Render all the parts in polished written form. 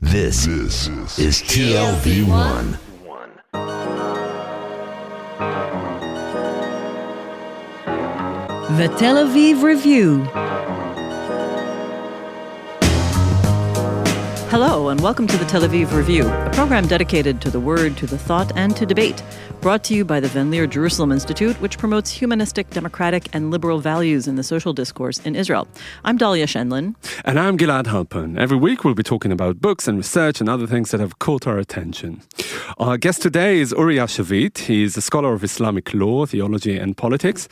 This is TLV1. The Tel Aviv Review. Hello, and welcome to the Tel Aviv Review, a program dedicated to the word, to the thought, and to debate, brought to you by the Van Leer Jerusalem Institute, which promotes humanistic, democratic, and liberal values in the social discourse in Israel. I'm Dalia Shenlin. And I'm Gilad Halpern. Every week we'll be talking about books and research and other things that have caught our attention. Our guest today is Uriya Shavit. He is a scholar of Islamic law, theology, and politics.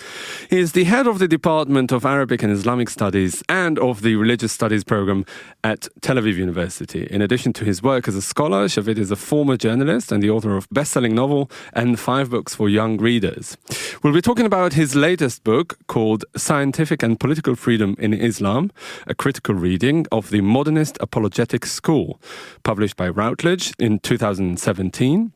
He is the head of the Department of Arabic and Islamic Studies and of the Religious Studies program at Tel Aviv University. In addition to his work as a scholar, Shavit is a former journalist and the author of best-selling novel and 5 books for young readers. We'll be talking about his latest book called Scientific and Political Freedom in Islam, a critical reading of the Modernist-Apologetic School, published by Routledge in 2017.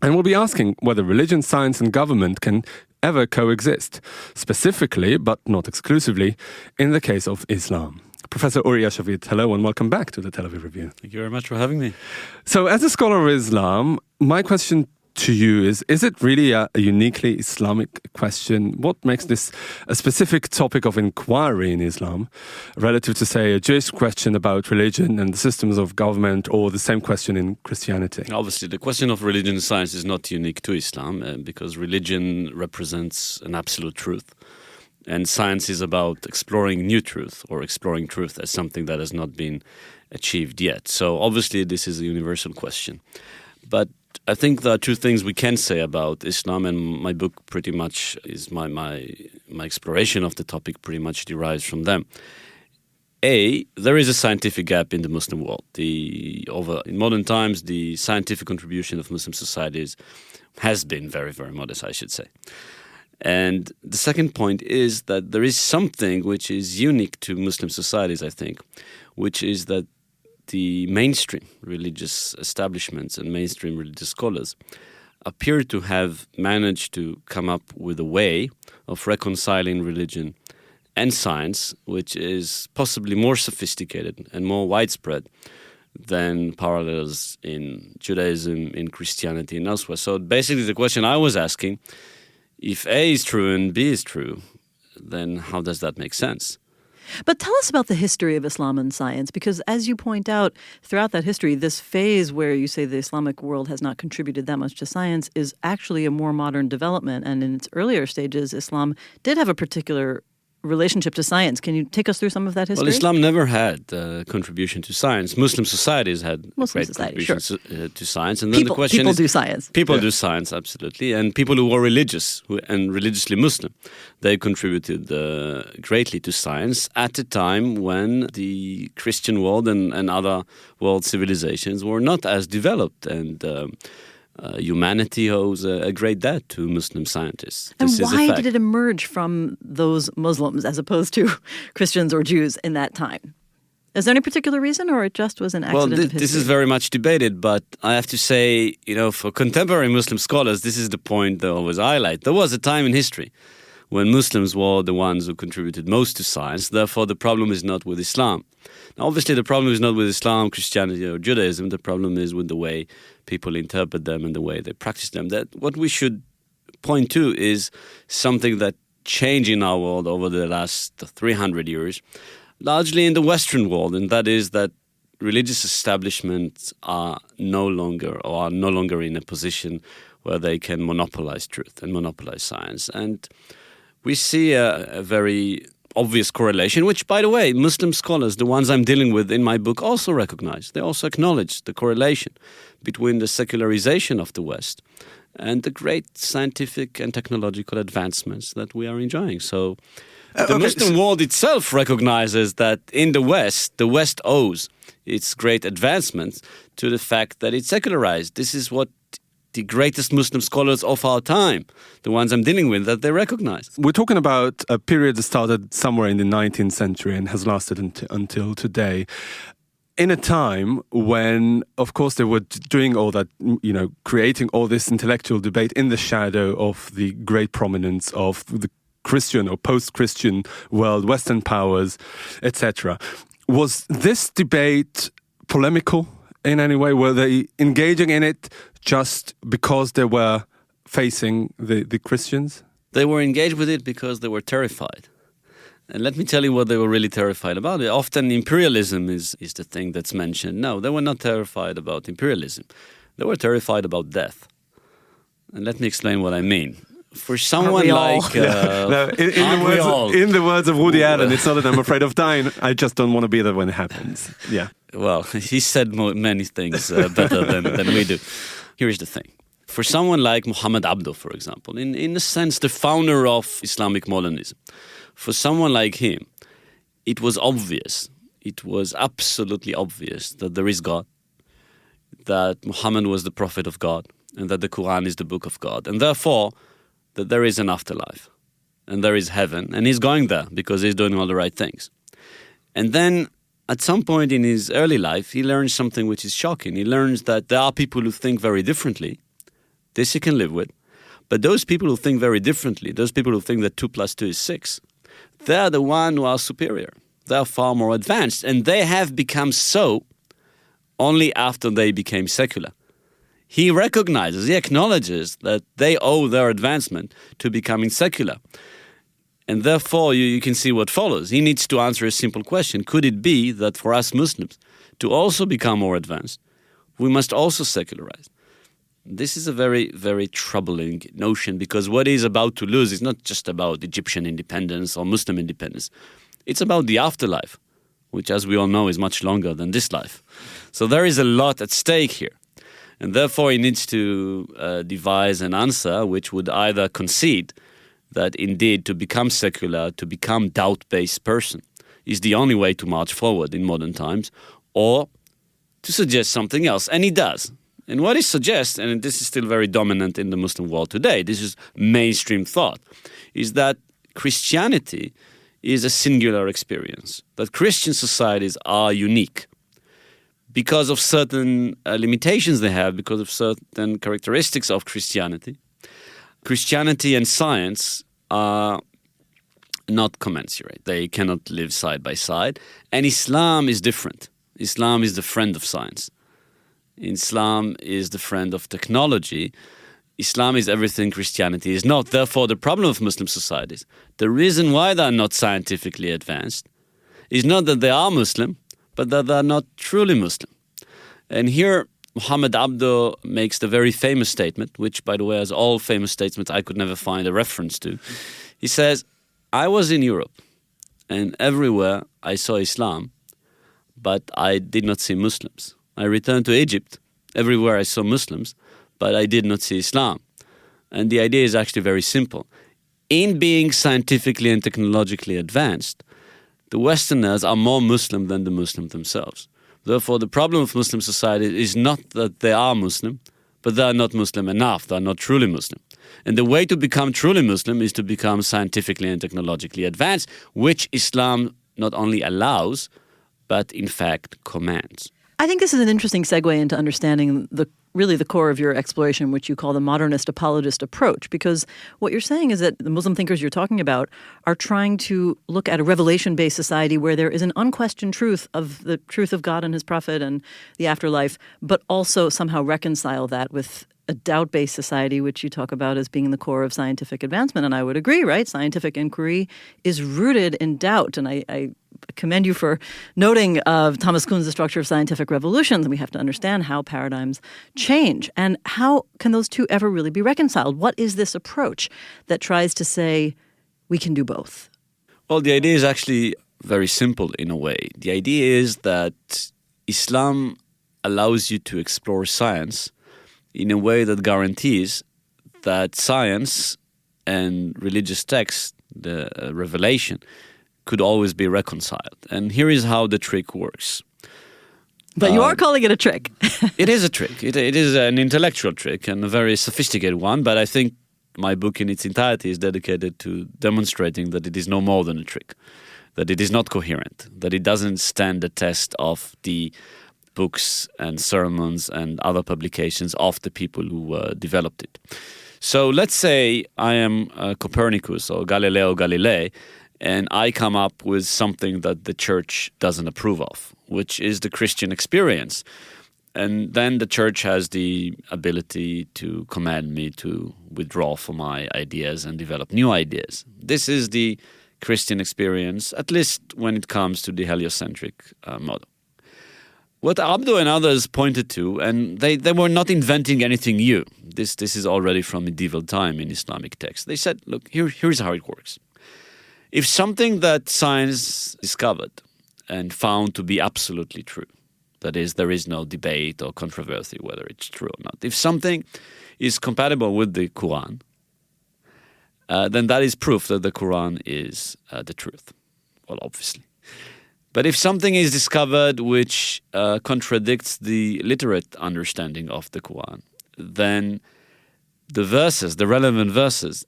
And we'll be asking whether religion, science and government can ever coexist, specifically, but not exclusively, in the case of Islam. Professor Uriya Shavit, hello and welcome back to the Tel Aviv Review. Thank you very much for having me. So as a scholar of Islam, my question to you is it really a uniquely Islamic question? What makes this a specific topic of inquiry in Islam relative to, say, a Jewish question about religion and the systems of government, or the same question in Christianity? Obviously, the question of religion and science is not unique to Islam because religion represents an absolute truth. And science is about exploring new truth or exploring truth as something that has not been achieved yet. So obviously this is a universal question. But I think there are 2 things we can say about Islam, and my book pretty much is my exploration of the topic pretty much derives from them. There is a scientific gap in the Muslim world. In modern times, the scientific contribution of Muslim societies has been very, very modest, I should say. And the second point is that there is something which is unique to Muslim societies, I think, which is that the mainstream religious establishments and mainstream religious scholars appear to have managed to come up with a way of reconciling religion and science, which is possibly more sophisticated and more widespread than parallels in Judaism, in Christianity, and elsewhere. So basically the question I was asking, if A is true and B is true, then how does that make sense? But tell us about the history of Islam and science, because as you point out, throughout that history, this phase where you say the Islamic world has not contributed that much to science is actually a more modern development. And in its earlier stages, Islam did have a particular relationship to science. Can you take us through some of that history? Well, Islam never had contribution to science. Muslim societies had contributions to science. And then the question people is, do science. People do science, absolutely. And people who were religious and religiously Muslim, they contributed greatly to science at a time when the Christian world and other world civilizations were not as developed, and humanity owes a great debt to Muslim scientists. And why did it emerge from those Muslims as opposed to Christians or Jews in that time? Is there any particular reason, or it just was an accident of history? This is very much debated, but I have to say, for contemporary Muslim scholars, this is the point they always highlight. There was a time in history when Muslims were the ones who contributed most to science. Therefore, the problem is not with Islam. Now, obviously, the problem is not with Islam, Christianity, or Judaism. The problem is with the way people interpret them and the way they practice them. That what we should point to is something that changed in our world over the last 300 years, largely in the Western world, and that is that religious establishments are no longer in a position where they can monopolize truth and monopolize science. And we see a very obvious correlation, which, by the way, Muslim scholars, the ones I'm dealing with in my book, also recognize. They also acknowledge the correlation between the secularization of the West and the great scientific and technological advancements that we are enjoying. So the Muslim world itself recognizes that in the West owes its great advancements to the fact that it's secularized. This is what the greatest Muslim scholars of our time, the ones I'm dealing with, that they recognize. We're talking about a period that started somewhere in the 19th century and has lasted until today. In a time when, of course, they were doing all that, creating all this intellectual debate in the shadow of the great prominence of the Christian or post-Christian world, Western powers, etc. Was this debate polemical in any way? Were they engaging in it just because they were facing the Christians? They were engaged with it because they were terrified. And let me tell you what they were really terrified about. Often imperialism is the thing that's mentioned. No, they were not terrified about imperialism. They were terrified about death. And let me explain what I mean. For someone like... No, in the words of Woody Allen, it's not that I'm afraid of dying, I just don't want to be there when it happens. Yeah. Well, he said many things better than we do. Here's the thing. For someone like Muhammad Abdo, for example, in a sense the founder of Islamic modernism, for someone like him, it was obvious, it was absolutely obvious that there is God, that Muhammad was the prophet of God, and that the Quran is the book of God, and therefore that there is an afterlife, and there is heaven, and he's going there because he's doing all the right things. And then at some point in his early life, he learns something which is shocking. He learns that there are people who think very differently. This he can live with. But those people who think very differently, those people who think that 2 + 2 is 6, they're the ones who are superior. They're far more advanced. And they have become so only after they became secular. He recognizes, he acknowledges that they owe their advancement to becoming secular. And therefore, you can see what follows. He needs to answer a simple question. Could it be that for us Muslims to also become more advanced, we must also secularize? This is a very, very troubling notion, because what he's about to lose is not just about Egyptian independence or Muslim independence. It's about the afterlife, which, as we all know, is much longer than this life. So there is a lot at stake here. And therefore, he needs to devise an answer which would either concede that indeed to become secular, to become doubt-based person, is the only way to march forward in modern times, or to suggest something else. And he does. And what he suggests, and this is still very dominant in the Muslim world today, this is mainstream thought, is that Christianity is a singular experience, that Christian societies are unique because of certain limitations they have, because of certain characteristics of Christianity. Christianity and science are not commensurate. They cannot live side by side. And Islam is different. Islam is the friend of science. Islam is the friend of technology. Islam is everything Christianity is not. Therefore, the problem of Muslim societies, the reason why they are not scientifically advanced, is not that they are Muslim, but that they are not truly Muslim. And here, Muhammad Abdo makes the very famous statement, which, by the way, as all famous statements, I could never find a reference to. He says, I was in Europe, and everywhere I saw Islam, but I did not see Muslims. I returned to Egypt, everywhere I saw Muslims, but I did not see Islam. And the idea is actually very simple. In being scientifically and technologically advanced, the Westerners are more Muslim than the Muslims themselves. Therefore, the problem of Muslim society is not that they are Muslim, but they are not Muslim enough. They are not truly Muslim. And the way to become truly Muslim is to become scientifically and technologically advanced, which Islam not only allows, but in fact commands. I think this is an interesting segue into understanding really the core of your exploration, which you call the modernist-apologist approach, because what you're saying is that the Muslim thinkers you're talking about are trying to look at a revelation-based society where there is an unquestioned truth of the truth of God and his prophet and the afterlife, but also somehow reconcile that with a doubt-based society, which you talk about as being the core of scientific advancement. And I would agree, right? Scientific inquiry is rooted in doubt. And I commend you for noting Thomas Kuhn's The Structure of Scientific Revolutions. And we have to understand how paradigms change. And how can those two ever really be reconciled? What is this approach that tries to say we can do both? Well, the idea is actually very simple in a way. The idea is that Islam allows you to explore science in a way that guarantees that science and religious text, the revelation, could always be reconciled. And here is how the trick works. But you are calling it a trick. It is a trick. It is an intellectual trick and a very sophisticated one, but I think my book in its entirety is dedicated to demonstrating that it is no more than a trick, that it is not coherent, that it doesn't stand the test of the books and sermons and other publications of the people who developed it. So let's say I am Copernicus or Galileo Galilei, and I come up with something that the church doesn't approve of, which is the Christian experience. And then the church has the ability to command me to withdraw from my ideas and develop new ideas. This is the Christian experience, at least when it comes to the heliocentric model. What Abdo and others pointed to, and they were not inventing anything new. This is already from medieval time in Islamic texts. They said, look, here's how it works. If something that science discovered and found to be absolutely true, that is, there is no debate or controversy whether it's true or not. If something is compatible with the Quran, then that is proof that the Quran is the truth. Well, obviously. But if something is discovered which contradicts the literate understanding of the Quran, then the verses, the relevant verses,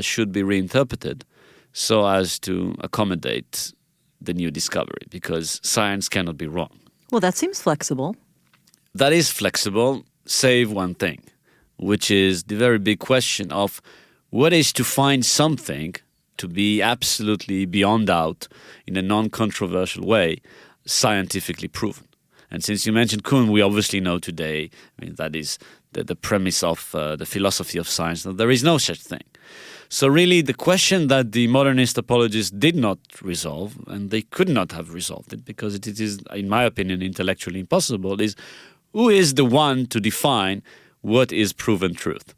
should be reinterpreted so as to accommodate the new discovery, because science cannot be wrong. Well, that seems flexible. That is flexible, save one thing, which is the very big question of what is to find something to be absolutely beyond doubt in a non-controversial way, scientifically proven. And since you mentioned Kuhn, we obviously know today, that is the premise of the philosophy of science, that there is no such thing. So really the question that the modernist apologists did not resolve, and they could not have resolved it because it is, in my opinion, intellectually impossible, is who is the one to define what is proven truth?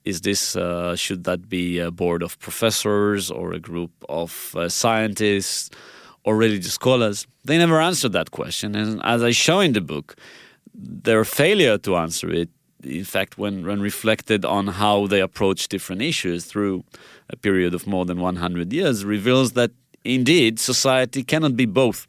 Is this, should that be a board of professors or a group of scientists or religious scholars? They never answered that question. And as I show in the book, their failure to answer it, in fact, when reflected on how they approach different issues through a period of more than 100 years, reveals that indeed society cannot be both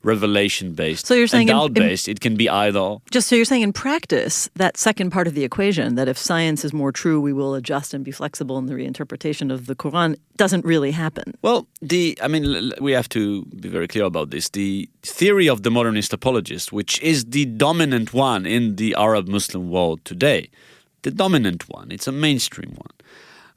revelation-based and doubt-based. It can be either. Just so you're saying in practice, that second part of the equation, that if science is more true, we will adjust and be flexible in the reinterpretation of the Quran, doesn't really happen. Well, we have to be very clear about this. The theory of the modernist apologist, which is the dominant one in the Arab Muslim world today, the dominant one, it's a mainstream one,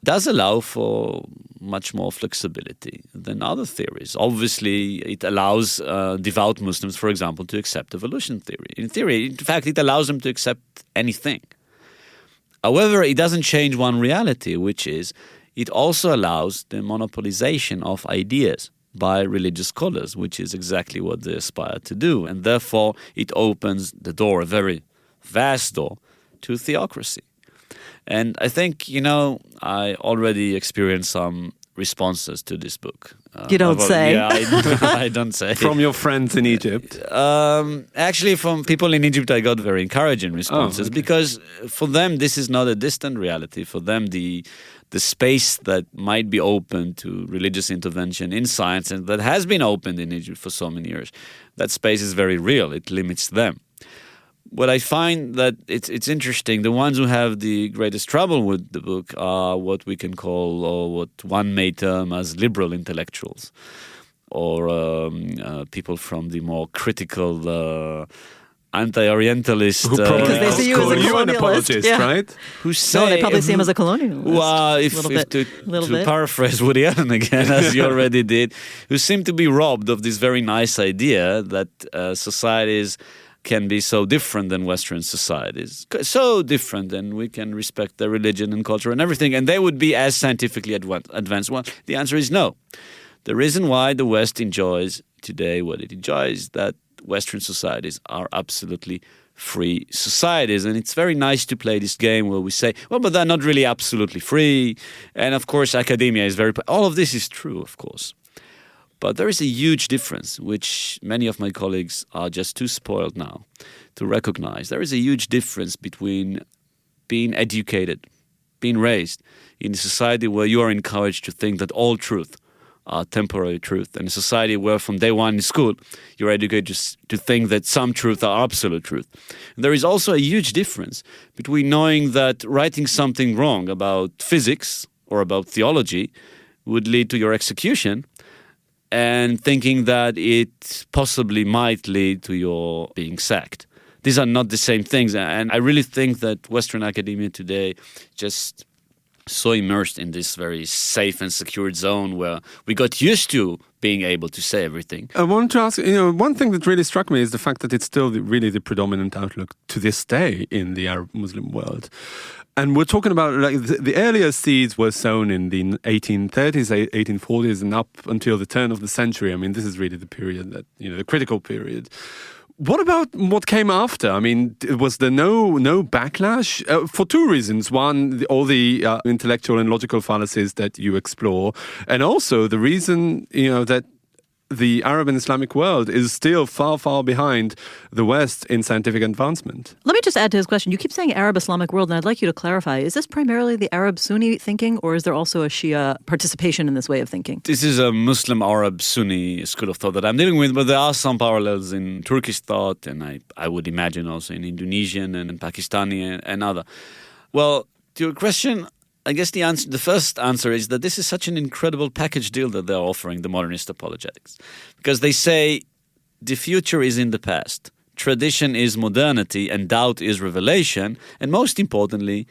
does allow for much more flexibility than other theories. Obviously, it allows devout Muslims, for example, to accept evolution theory. In fact, it allows them to accept anything. However, it doesn't change one reality, which is it also allows the monopolization of ideas by religious scholars, which is exactly what they aspire to do. And therefore, it opens the door, a very vast door, to theocracy. And I think, I already experienced some responses to this book. You don't say. Yeah, I don't say. From your friends in Egypt? Actually, from people in Egypt, I got very encouraging responses because for them, this is not a distant reality. For them, the space that might be open to religious intervention in science and that has been opened in Egypt for so many years, that space is very real. It limits them. What I find that it's interesting, the ones who have the greatest trouble with the book are what we can call, or what one may term as liberal intellectuals, or people from the more critical anti-Orientalist. Because they see you as a colonialist, apologist, right? Who say, no, they probably see him as a colonialist. Well, to paraphrase Woody Allen again, as you already did, who seem to be robbed of this very nice idea that societies can be so different than Western societies, so different, and we can respect their religion and culture and everything, and they would be as scientifically advanced. Well, the answer is no. The reason why the West enjoys today what it enjoys is that Western societies are absolutely free societies, and it's very nice to play this game where we say, well, but they're not really absolutely free, and of course academia is very... All of this is true, of course. But there is a huge difference, which many of my colleagues are just too spoiled now to recognize. There is a huge difference between being educated, being raised in a society where you are encouraged to think that all truth are temporary truth, and a society where from day one in school you're educated to think that some truth are absolute truth. And there is also a huge difference between knowing that writing something wrong about physics or about theology would lead to your execution, and thinking that it possibly might lead to your being sacked. These are not the same things. And I really think that Western academia today just so immersed in this very safe and secured zone where we got used to being able to say everything. I want to ask, one thing that really struck me is the fact that it's still really the predominant outlook to this day in the Arab Muslim world. And we're talking about the earlier seeds were sown in the 1830s, 1840s, and up until the turn of the century. I mean, this is really the period that, the critical period. What about what came after? I mean, was there no backlash? For two reasons. One, all the intellectual and logical fallacies that you explore, and also the reason, that the Arab and Islamic world is still far, far behind the West in scientific advancement. Let me just add to his question. You keep saying Arab-Islamic world, and I'd like you to clarify. Is this primarily the Arab-Sunni thinking, or is there also a Shia participation in this way of thinking? This is a Muslim-Arab-Sunni school of thought that I'm dealing with, but there are some parallels in Turkish thought, and I would imagine also in Indonesian and in Pakistani and other. Well, to your question, I guess the first answer is that this is such an incredible package deal that they're offering, the modernist apologetics. Because they say the future is in the past, tradition is modernity, and doubt is revelation. And most importantly,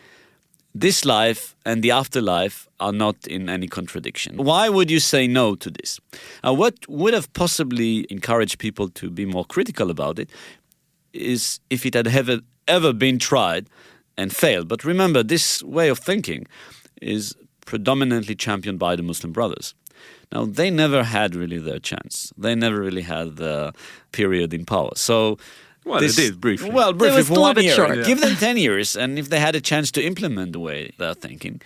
this life and the afterlife are not in any contradiction. Why would you say no to this? What would have possibly encouraged people to be more critical about it is if it had ever been tried and failed. But remember, this way of thinking is predominantly championed by the Muslim Brothers. Now, they never had really their chance. They never really had the period in power. So, they did briefly. Well, briefly was for still a 1 bit year. short. Yeah. Give them 10 years, and if they had a chance to implement the way they're thinking,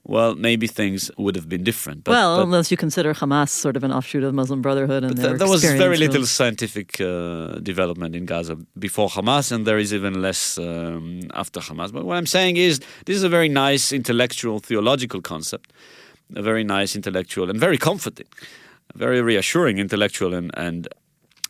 well, maybe things would have been different. But unless you consider Hamas sort of an offshoot of Muslim Brotherhood. And there was very little scientific development in Gaza before Hamas, and there is even less after Hamas. But what I'm saying is, this is a very nice intellectual, theological concept, a very nice intellectual and very comforting, very reassuring intellectual and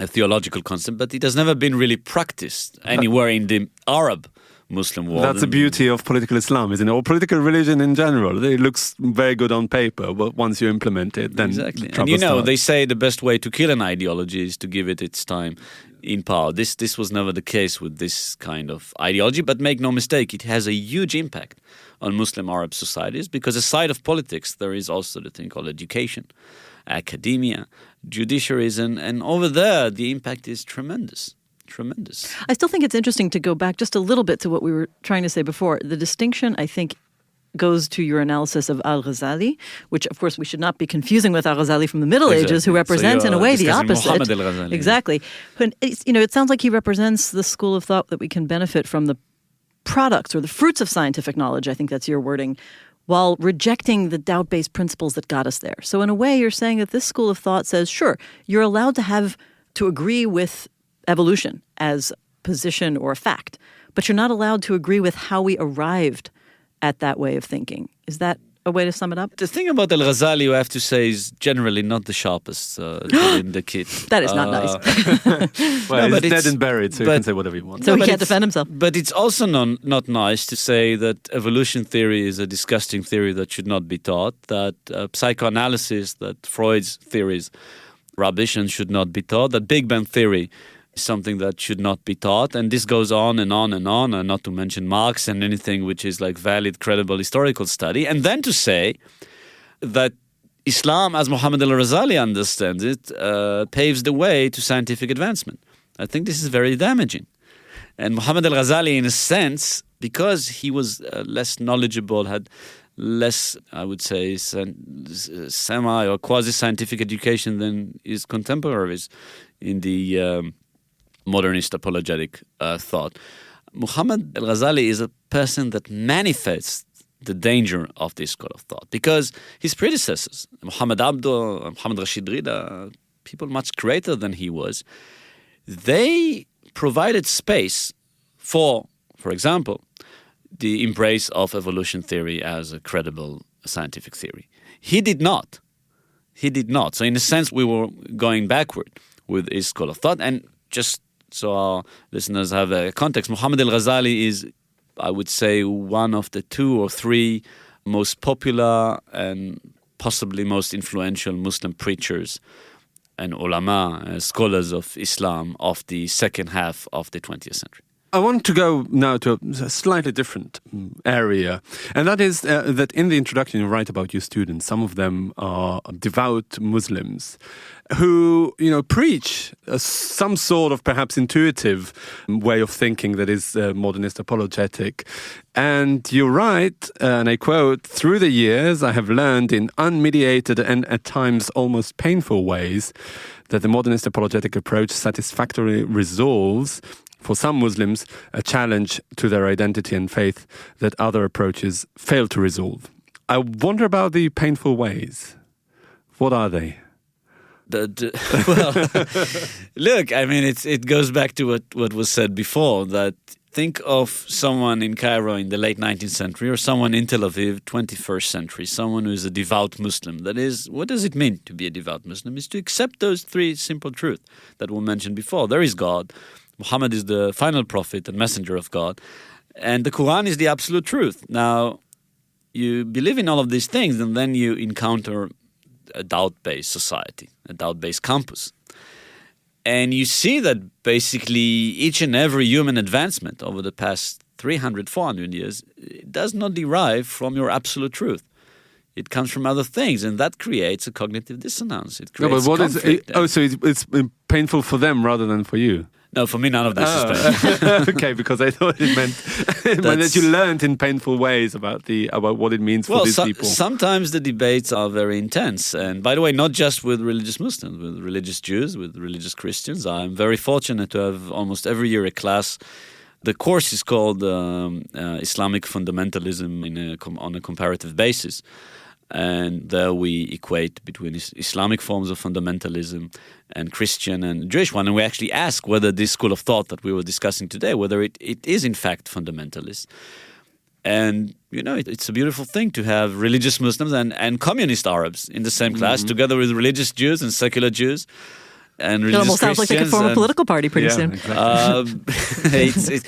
a theological concept, but it has never been really practiced anywhere in the Arab Muslim world. That's the beauty of political Islam, isn't it? Or political religion in general. It looks very good on paper, but once you implement it, then exactly. trouble And starts. they say the best way to kill an ideology is to give it its time in power. This was never the case with this kind of ideology, but make no mistake, it has a huge impact on Muslim Arab societies because aside of politics, there is also the thing called education, academia, judiciaries, and over there, the impact is tremendous. Tremendous. I still think it's interesting to go back just a little bit to what we were trying to say before. The distinction, I think, goes to your analysis of Al-Ghazali, which, of course, we should not be confusing with Al-Ghazali from the Middle Ages, who represents, in a way, the opposite. Muhammad al-Ghazali. Exactly. It sounds like he represents the school of thought that we can benefit from the products or the fruits of scientific knowledge, I think that's your wording, while rejecting the doubt-based principles that got us there. So in a way, you're saying that this school of thought says, sure, you're allowed to agree with evolution as position or fact, but you're not allowed to agree with how we arrived at that way of thinking. Is that a way to sum it up? The thing about Al-Ghazali, I have to say, is generally not the sharpest in the kit. That is not nice. Well, but he's dead and buried, so you can say whatever you want. So he can't defend himself. But it's also not nice to say that evolution theory is a disgusting theory that should not be taught, that psychoanalysis, that Freud's theories, rubbish and should not be taught, that Big Bang theory something that should not be taught, and this goes on and on and on, and not to mention Marx and anything which is like valid, credible historical study, and then to say that Islam, as Muhammad al-Ghazali understands it, paves the way to scientific advancement. I think this is very damaging. And Muhammad al-Ghazali, in a sense, because he was less knowledgeable, had less, I would say, semi or quasi-scientific education than his contemporaries in the modernist-apologetic thought. Muhammad al-Ghazali is a person that manifests the danger of this school of thought because his predecessors, Muhammad Abdo, Muhammad Rashid Rida, people much greater than he was, they provided space for example, the embrace of evolution theory as a credible scientific theory. He did not. So in a sense, we were going backward with his school of thought. And just so our listeners have a context, Muhammad al-Ghazali is, I would say, one of the 2 or 3 most popular and possibly most influential Muslim preachers and ulama, scholars of Islam of the second half of the 20th century. I want to go now to a slightly different area, and that is that in the introduction you write about your students. Some of them are devout Muslims who, preach some sort of perhaps intuitive way of thinking that is modernist apologetic. And you write, and I quote, "Through the years I have learned in unmediated and at times almost painful ways that the modernist apologetic approach satisfactorily resolves for some Muslims, a challenge to their identity and faith that other approaches fail to resolve." I wonder about the painful ways. What are they? Well, look, I mean, it goes back to what was said before, that think of someone in Cairo in the late 19th century or someone in Tel Aviv, 21st century, someone who is a devout Muslim. That is, what does it mean to be a devout Muslim? Is to accept those three simple truths that were mentioned before. There is God. Muhammad is the final prophet and messenger of God. And the Quran is the absolute truth. Now, you believe in all of these things, and then you encounter a doubt-based society, a doubt-based campus. And you see that basically each and every human advancement over the past 300, 400 years does not derive from your absolute truth. It comes from other things, and that creates a cognitive dissonance. It creates conflict. So it's painful for them rather than for you? No, for me, none of this is painful. Okay, because I thought it meant that you learned in painful ways about what it means for these people. Sometimes the debates are very intense. And by the way, not just with religious Muslims, with religious Jews, with religious Christians. I'm very fortunate to have almost every year a class. The course is called Islamic Fundamentalism on a comparative basis. And there we equate between Islamic forms of fundamentalism and Christian and Jewish one. And we actually ask whether this school of thought that we were discussing today, whether it is in fact fundamentalist. And, it's a beautiful thing to have religious Muslims and communist Arabs in the same class, together with religious Jews and secular Jews. And religious it almost sounds like they could form a political party pretty soon. Exactly.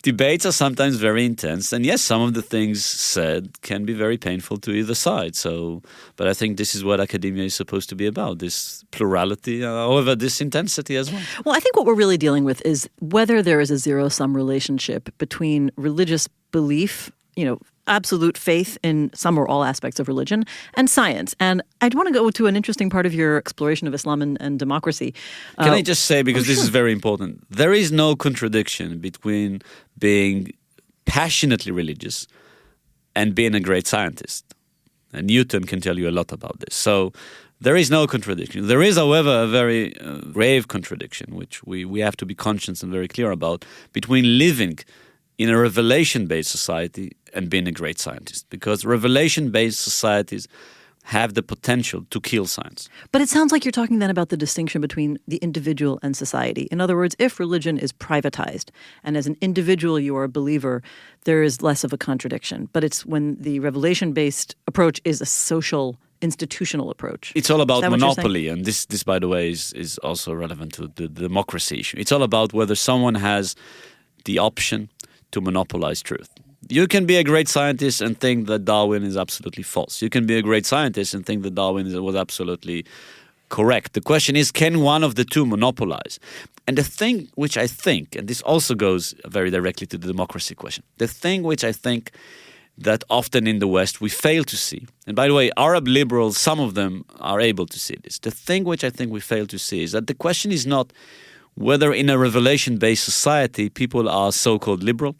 Debates are sometimes very intense, and yes, some of the things said can be very painful to either side. But I think this is what academia is supposed to be about, this plurality, however, this intensity as well. Well, I think what we're really dealing with is whether there is a zero-sum relationship between religious belief, absolute faith in some or all aspects of religion, and science. And I'd want to go to an interesting part of your exploration of Islam and democracy. Can I just say, because this is very important, there is no contradiction between being passionately religious and being a great scientist. And Newton can tell you a lot about this. So there is no contradiction. There is, however, a very grave contradiction, which we have to be conscious and very clear about, between living in a revelation-based society and being a great scientist, because revelation-based societies have the potential to kill science. But it sounds like you're talking then about the distinction between the individual and society. In other words, if religion is privatized and as an individual you are a believer, there is less of a contradiction. But it's when the revelation-based approach is a social, institutional approach. It's all about monopoly, and this, by the way, is also relevant to the democracy issue. It's all about whether someone has the option to monopolize truth. You can be a great scientist and think that Darwin is absolutely false. You can be a great scientist and think that Darwin was absolutely correct. The question is, can one of the two monopolize? And the thing which I think, and this also goes very directly to the democracy question, the thing which I think that often in the West we fail to see, and by the way, Arab liberals, some of them are able to see this, the thing which I think we fail to see is that the question is not whether in a revelation-based society people are so-called liberal,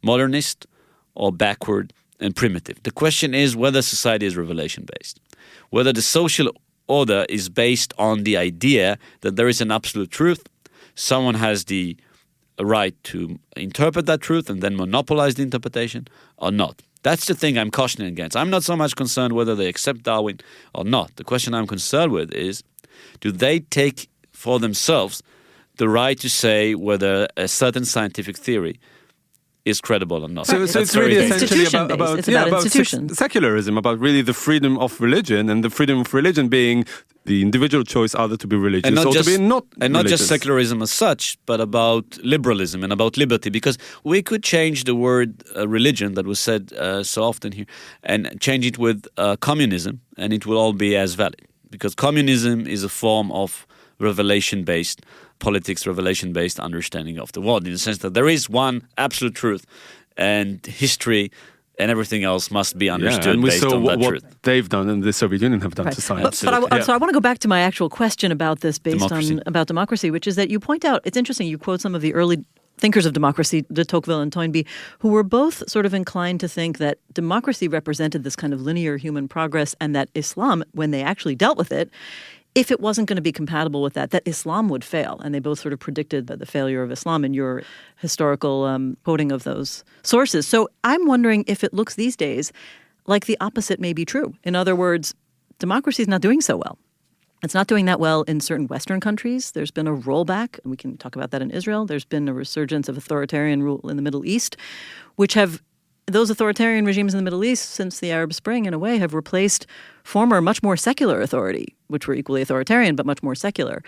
modernist, or backward and primitive. The question is whether society is revelation-based, whether the social order is based on the idea that there is an absolute truth, someone has the right to interpret that truth and then monopolize the interpretation, or not. That's the thing I'm cautioning against. I'm not so much concerned whether they accept Darwin or not. The question I'm concerned with is, do they take for themselves the right to say whether a certain scientific theory is credible or not? So it's really essentially about institutions. Secularism, about really the freedom of religion, and the freedom of religion being the individual choice either to be religious or to be not religious. And not just secularism as such, but about liberalism and about liberty. Because we could change the word religion that was said so often here and change it with communism, and it will all be as valid. Because communism is a form of revelation-based politics, revelation-based understanding of the world, in the sense that there is one absolute truth, and history and everything else must be understood based on that truth. What they've done and the Soviet Union have done to science. So I want to go back to my actual question about this about democracy, which is that you point out, it's interesting, you quote some of the early thinkers of democracy, de Tocqueville and Toynbee, who were both sort of inclined to think that democracy represented this kind of linear human progress, and that Islam, when they actually dealt with it, if it wasn't going to be compatible with that Islam would fail. And they both sort of predicted the failure of Islam in your historical quoting of those sources. So I'm wondering if it looks these days like the opposite may be true. In other words, democracy is not doing so well. It's not doing that well in certain Western countries. There's been a rollback, and we can talk about that in Israel. There's been a resurgence of authoritarian rule in the Middle East, those authoritarian regimes in the Middle East since the Arab Spring, in a way, have replaced former, much more secular authority, which were equally authoritarian but much more secular.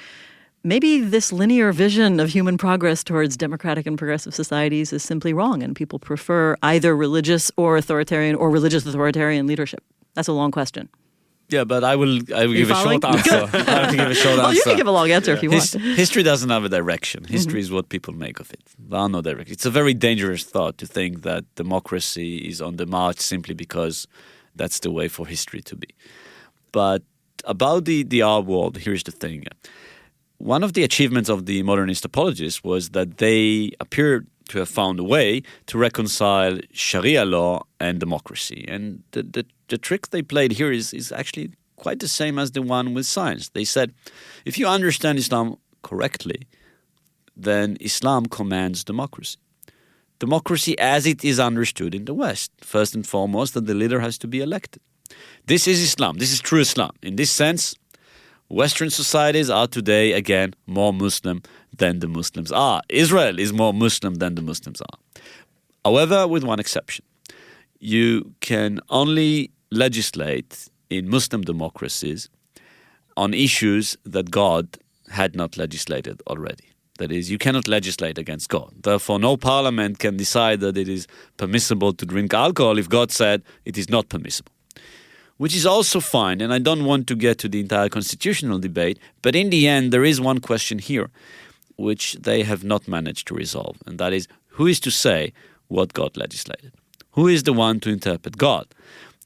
Maybe this linear vision of human progress towards democratic and progressive societies is simply wrong, and people prefer either religious authoritarian leadership. That's a long question. Yeah, but I will give a short answer. I have to give a short answer. Well, you can give a long answer if you want. History doesn't have a direction. History is what people make of it. There are no direction. It's a very dangerous thought to think that democracy is on the march simply because that's the way for history to be. But about the Arab world, here's the thing. One of the achievements of the modernist apologists was that they appeared to have found a way to reconcile Sharia law and democracy. And the trick they played here is actually quite the same as the one with science. They said, if you understand Islam correctly, then Islam commands democracy. Democracy as it is understood in the West. First and foremost, that the leader has to be elected. This is Islam. This is true Islam. In this sense, Western societies are today, again, more Muslim than the Muslims are. Israel is more Muslim than the Muslims are. However, with one exception. You can only legislate in Muslim democracies on issues that God had not legislated already. That is, you cannot legislate against God. Therefore, no parliament can decide that it is permissible to drink alcohol if God said it is not permissible. Which is also fine, and I don't want to get to the entire constitutional debate, but in the end, there is one question here which they have not managed to resolve, and that is, who is to say what God legislated? Who is the one to interpret God?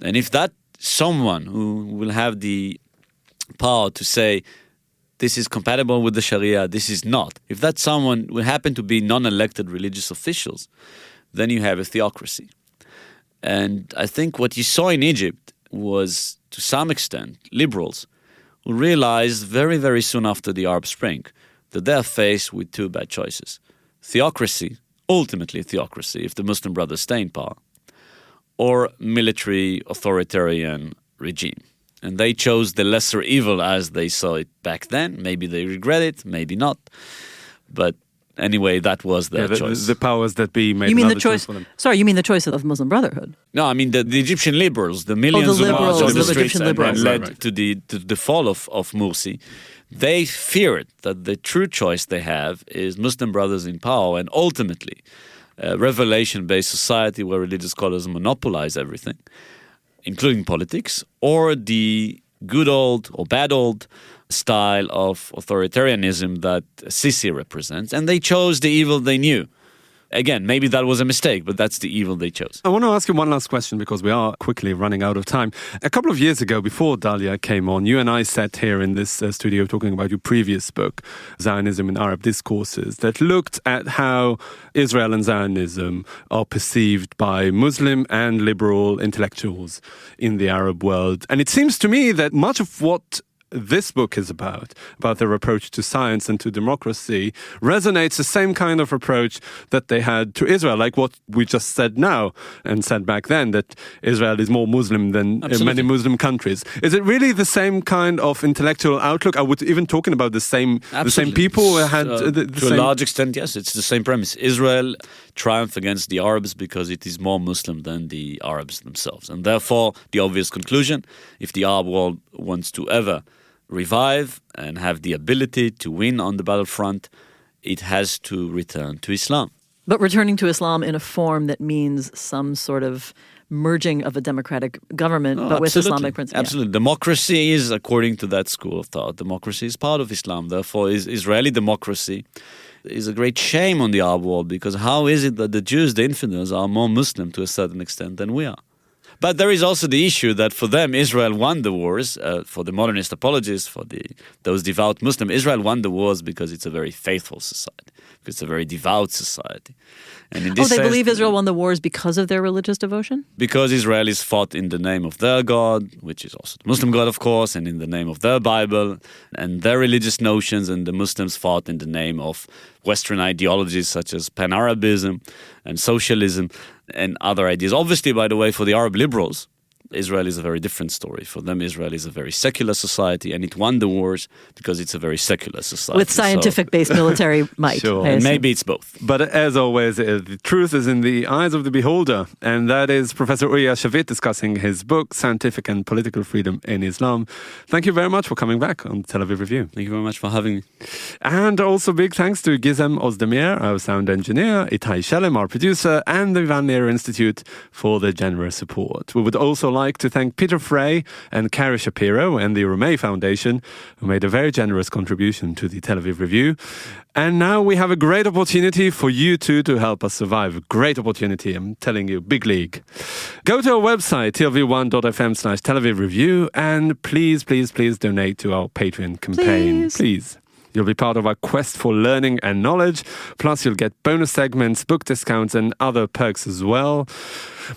And if that someone who will have the power to say, this is compatible with the Sharia, this is not, if that someone will happen to be non-elected religious officials, then you have a theocracy. And I think what you saw in Egypt was, to some extent, liberals who realized very, very soon after the Arab Spring that they are faced with two bad choices. Theocracy, ultimately theocracy, if the Muslim Brothers stay in power, or military authoritarian regime. And they chose the lesser evil as they saw it back then. Maybe they regret it, maybe not. But anyway, that was their choice. The powers that be made the choice for them. Sorry, you mean the choice of Muslim Brotherhood? No, I mean the Egyptian liberals, the millions the liberals, who marched on the the streets Egyptian and liberals. led to the fall of Morsi. They feared that the true choice they have is Muslim Brothers in power, and ultimately a revelation-based society where religious scholars monopolize everything, including politics, or the good old or bad old style of authoritarianism that Sisi represents. And they chose the evil they knew. Again, maybe that was a mistake, but that's the evil they chose. I want to ask you one last question because we are quickly running out of time. A couple of years ago, before Dalia came on, you and I sat here in this studio talking about your previous book, Zionism in Arab Discourses, that looked at how Israel and Zionism are perceived by Muslim and liberal intellectuals in the Arab world. And it seems to me that much of what this book is about their approach to science and to democracy, resonates the same kind of approach that they had to Israel, like what we just said now and said back then, that Israel is more Muslim than many Muslim countries. Is it really the same kind of intellectual outlook? Are we even talking about the same people who had to a large extent, yes, it's the same premise. Israel triumphed against the Arabs because it is more Muslim than the Arabs themselves. And therefore, the obvious conclusion, if the Arab world wants to ever revive and have the ability to win on the battlefront, it has to return to Islam. But returning to Islam in a form that means some sort of merging of a democratic government, Oh, but with absolutely. Islamic principles. Absolutely. Democracy is, according to that school of thought, democracy is part of Islam. Therefore, Israeli democracy is a great shame on the Arab world, because how is it that the Jews, the infidels, are more Muslim to a certain extent than we are? But there is also the issue that for them, Israel won the wars. For the modernist apologists, for those devout Muslims, Israel won the wars because it's a very faithful society, because it's a very devout society. And in this They sense, believe Israel won the wars because of their religious devotion? because Israelis fought in the name of their God, which is also the Muslim God, of course, and in the name of their Bible and their religious notions, and the Muslims fought in the name of Western ideologies such as pan-Arabism and socialism and other ideas. Obviously, by the way, for the Arab liberals, Israel is a very different story. For them, Israel is a very secular society, and it won the wars because it's a very secular society. With scientific-based military might. Sure. I And assume. maybe it's both. But as always, the truth is in the eyes of the beholder. And that is Professor Uriya Shavit discussing his book, Scientific and Political Freedom in Islam. Thank you very much for coming back on Tel Aviv Review. Thank you very much for having me. And also big thanks to Gizem Ozdemir, our sound engineer, Itai Shelem, our producer, and the Van Leer Institute for their generous support. We would also like to thank Peter Frey and Kari Shapiro and the Rumey Foundation, who made a very generous contribution to the Tel Aviv Review. And now we have a great opportunity for you two to help us survive. A great opportunity, I'm telling you, big league. Go to our website, tlv1.fm/Tel Aviv Review, and please, please, please donate to our Patreon campaign. Please. You'll be part of our quest for learning and knowledge. Plus, you'll get bonus segments, book discounts, and other perks as well.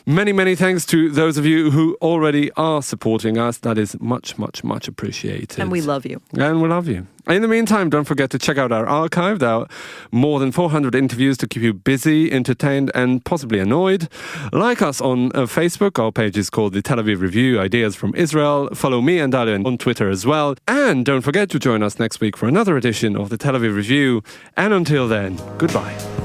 Many, many thanks to those of you who already are supporting us. That is much, much, much appreciated. And we love you. And we love you. In the meantime, don't forget to check out our archive. There are more than 400 interviews to keep you busy, entertained, and possibly annoyed. Like us on Facebook. Our page is called the Tel Aviv Review, Ideas from Israel. Follow me and Dalia on Twitter as well. And don't forget to join us next week for another edition of the Tel Aviv Review. And until then, goodbye.